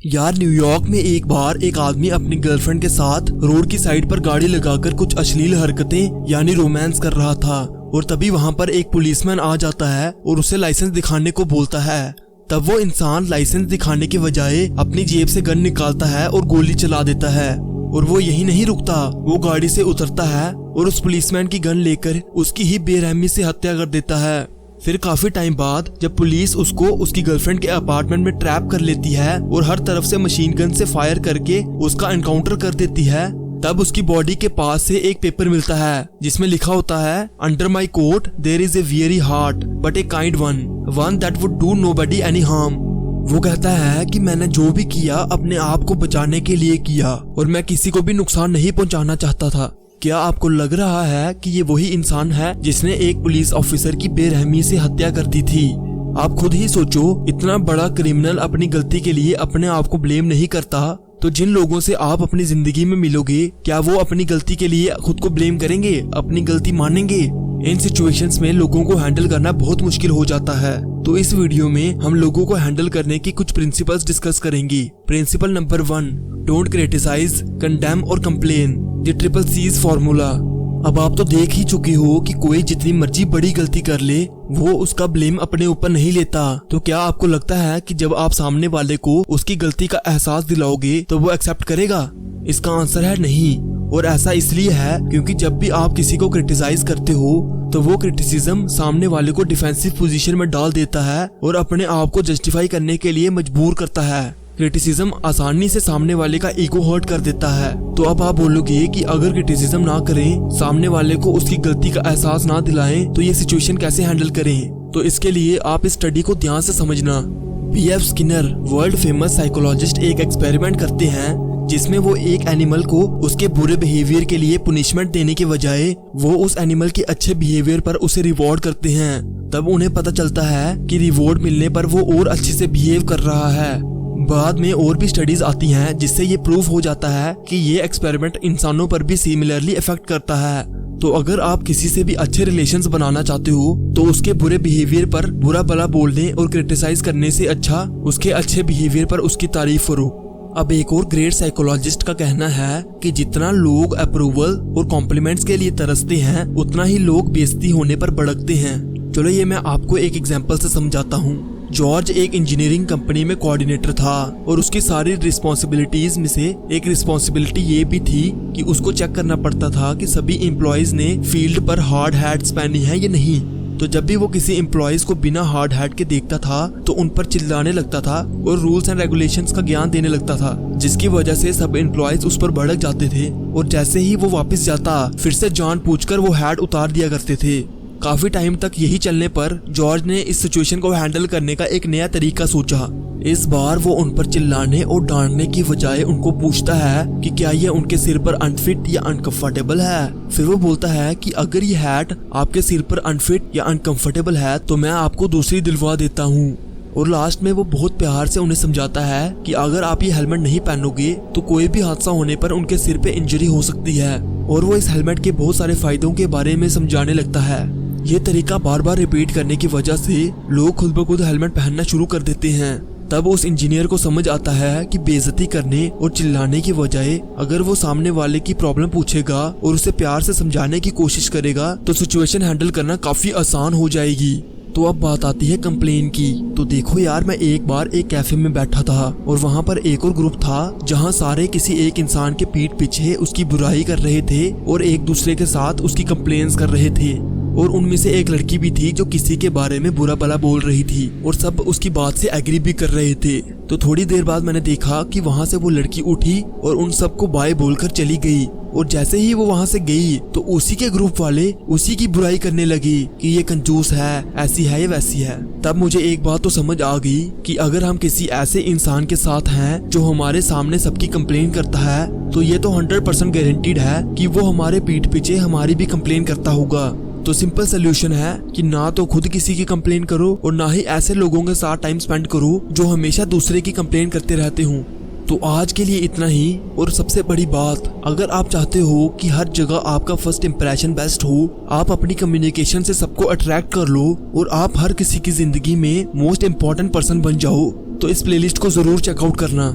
यार न्यूयॉर्क में एक बार एक आदमी अपनी गर्लफ्रेंड के साथ रोड की साइड पर गाड़ी लगाकर कुछ अश्लील हरकतें यानी रोमांस कर रहा था और तभी वहां पर एक पुलिसमैन आ जाता है और उसे लाइसेंस दिखाने को बोलता है। तब वो इंसान लाइसेंस दिखाने के बजाय अपनी जेब से गन निकालता है और गोली चला देता है। और वो यही नहीं रुकता, वो गाड़ी से उतरता है और उस पुलिसमैन की गन लेकर उसकी ही बेरहमी से हत्या कर देता है। फिर काफी टाइम बाद जब पुलिस उसको उसकी गर्लफ्रेंड के अपार्टमेंट में ट्रैप कर लेती है और हर तरफ से मशीन गन से फायर करके उसका एनकाउंटर कर देती है, तब उसकी बॉडी के पास से एक पेपर मिलता है जिसमें लिखा होता है, under my coat there is a very heart but a kind one that would do nobody any harm. वो कहता है कि मैंने जो भी किया अपने आप को बचाने के लिए किया और मैं किसी को भी नुकसान नहीं पहुंचाना चाहता था। क्या आपको लग रहा है कि ये वही इंसान है जिसने एक पुलिस ऑफिसर की बेरहमी से हत्या कर दी थी? आप खुद ही सोचो, इतना बड़ा क्रिमिनल अपनी गलती के लिए अपने आप को ब्लेम नहीं करता, तो जिन लोगों से आप अपनी जिंदगी में मिलोगे क्या वो अपनी गलती के लिए खुद को ब्लेम करेंगे, अपनी गलती मानेंगे? इन सिचुएशंस में लोगों को हैंडल करना बहुत मुश्किल हो जाता है। तो इस वीडियो में हम लोगों को हैंडल करने की कुछ प्रिंसिपल्स डिस्कस करेंगे। Principle number 1, don't criticise, condemn और complain, the triple Cs formula. अब आप तो देख ही चुके हो कि कोई जितनी मर्जी बड़ी गलती कर ले वो उसका ब्लेम अपने ऊपर नहीं लेता। तो क्या आपको लगता है कि जब आप सामने वाले को उसकी गलती का एहसास दिलाओगे तो वो एक्सेप्ट करेगा? इसका आंसर है नहीं। और ऐसा इसलिए है क्योंकि जब भी आप किसी को क्रिटिसाइज करते हो तो वो क्रिटिसिज्म सामने वाले को डिफेंसिव पोजीशन में डाल देता है और अपने आप को जस्टिफाई करने के लिए मजबूर करता है। क्रिटिसिज्म आसानी से सामने वाले का ईगो हर्ट कर देता है। तो अब आप बोलोगे कि अगर क्रिटिसिज्म ना करें, सामने वाले को उसकी गलती का एहसास ना दिलाएं, तो ये सिचुएशन कैसे हैंडल करें? तो इसके लिए आप इस स्टडी को ध्यान से समझना। B.F. Skinner, world famous psychologist, एक एक्सपेरिमेंट करते हैं जिसमें वो एक एनिमल को उसके बुरे बिहेवियर के लिए पुनिशमेंट देने के बजाय वो उस एनिमल के अच्छे बिहेवियर पर उसे रिवॉर्ड करते हैं। तब उन्हें पता चलता है कि रिवॉर्ड मिलने पर वो और अच्छे से बिहेव कर रहा है। बाद में और भी स्टडीज आती हैं जिससे ये प्रूफ हो जाता है कि ये एक्सपेरिमेंट इंसानों पर भी सिमिलरली इफेक्ट करता है। तो अगर आप किसी से भी अच्छे रिलेशंस बनाना चाहते हो तो उसके बुरे बिहेवियर पर बुरा भला बोलने और क्रिटिसाइज करने से अच्छा उसके अच्छे बिहेवियर पर उसकी तारीफ करो। अब एक और ग्रेट साइकोलॉजिस्ट का कहना है कि जितना लोग अप्रूवल और कॉम्प्लीमेंट्स के लिए तरसते हैं उतना ही लोग बेइज्जती होने पर भड़कते हैं। चलो ये मैं आपको एक एग्जांपल से समझाता हूँ। जॉर्ज एक इंजीनियरिंग कंपनी में कोऑर्डिनेटर था और उसकी सारी रिस्पॉन्सिबिलिटीज में से एक रिस्पॉन्सिबिलिटी ये भी थी कि उसको चेक करना पड़ता था कि सभी एम्प्लॉयज ने फील्ड पर हार्ड हैट्स पहनी है या नहीं। तो जब भी वो किसी एम्प्लॉयज को बिना हार्ड हैट के देखता था तो उन पर चिल्लाने लगता था और रूल्स एंड रेगुलेशंस का ज्ञान देने लगता था, जिसकी वजह से सब एम्प्लॉयज उस पर भड़क जाते थे और जैसे ही वो वापस जाता फिर से जानबूझकर वो हैट उतार दिया करते थे। काफी टाइम तक यही चलने पर जॉर्ज ने इस सिचुएशन को हैंडल करने का एक नया तरीका सोचा। इस बार वो उन पर चिल्लाने और डांटने की बजाय उनको पूछता है कि क्या ये उनके सिर पर अनफिट या अनकंफर्टेबल है। फिर वो बोलता है कि अगर ये हैट आपके सिर पर अनफिट या अनकंफर्टेबल है तो मैं आपको दूसरी दिलवा देता हूँ। और लास्ट में वो बहुत प्यार से उन्हें समझाता है कि अगर आप ये हेलमेट नहीं पहनोगे तो कोई भी हादसा होने पर उनके सिर पे इंजरी हो सकती है। और वो इस हेलमेट के बहुत सारे फायदों के बारे में समझाने लगता है। ये तरीका बार बार रिपीट करने की वजह से लोग खुद ब खुद हेलमेट पहनना शुरू कर देते हैं। तब उस इंजीनियर को समझ आता है कि बेइज्जती करने और चिल्लाने की बजाय अगर वो सामने वाले की प्रॉब्लम पूछेगा और उसे प्यार से समझाने की कोशिश करेगा तो सिचुएशन हैंडल करना काफी आसान हो जाएगी। तो अब बात आती है कंप्लेन की। तो देखो यार, मैं एक बार एक कैफे में बैठा था और वहाँ पर एक और ग्रुप था जहाँ सारे किसी एक इंसान के पीठ पीछे उसकी बुराई कर रहे थे और एक दूसरे के साथ उसकी कंप्लेन्स कर रहे थे। और उनमें से एक लड़की भी थी जो किसी के बारे में बुरा भला बोल रही थी और सब उसकी बात से एग्री भी कर रहे थे। तो थोड़ी देर बाद मैंने देखा कि वहाँ से वो लड़की उठी और उन सबको बाय बोलकर चली गई। और जैसे ही वो वहाँ से गई तो उसी के ग्रुप वाले उसी की बुराई करने लगी कि ये कंजूस है, ऐसी है, ये वैसी है। तब मुझे एक बात तो समझ आ गई कि अगर हम किसी ऐसे इंसान के साथ हैं जो हमारे सामने सबकी कंप्लेन करता है तो ये तो 100% गारंटीड है कि वो हमारे पीठ पीछे हमारी भी कंप्लेन करता होगा। तो सिंपल सोल्यूशन है कि ना तो खुद किसी की कंप्लेन करो और ना ही ऐसे लोगों के साथ टाइम स्पेंड करो जो हमेशा दूसरे की कंप्लेन करते रहते हो। तो आज के लिए इतना ही। और सबसे बड़ी बात, अगर आप चाहते हो कि हर जगह आपका फर्स्ट इंप्रेशन बेस्ट हो, आप अपनी कम्युनिकेशन से सबको अट्रैक्ट कर लो और आप हर किसी की जिंदगी में मोस्ट इम्पोर्टेंट पर्सन बन जाओ, तो इस प्लेलिस्ट को जरूर चेकआउट करना।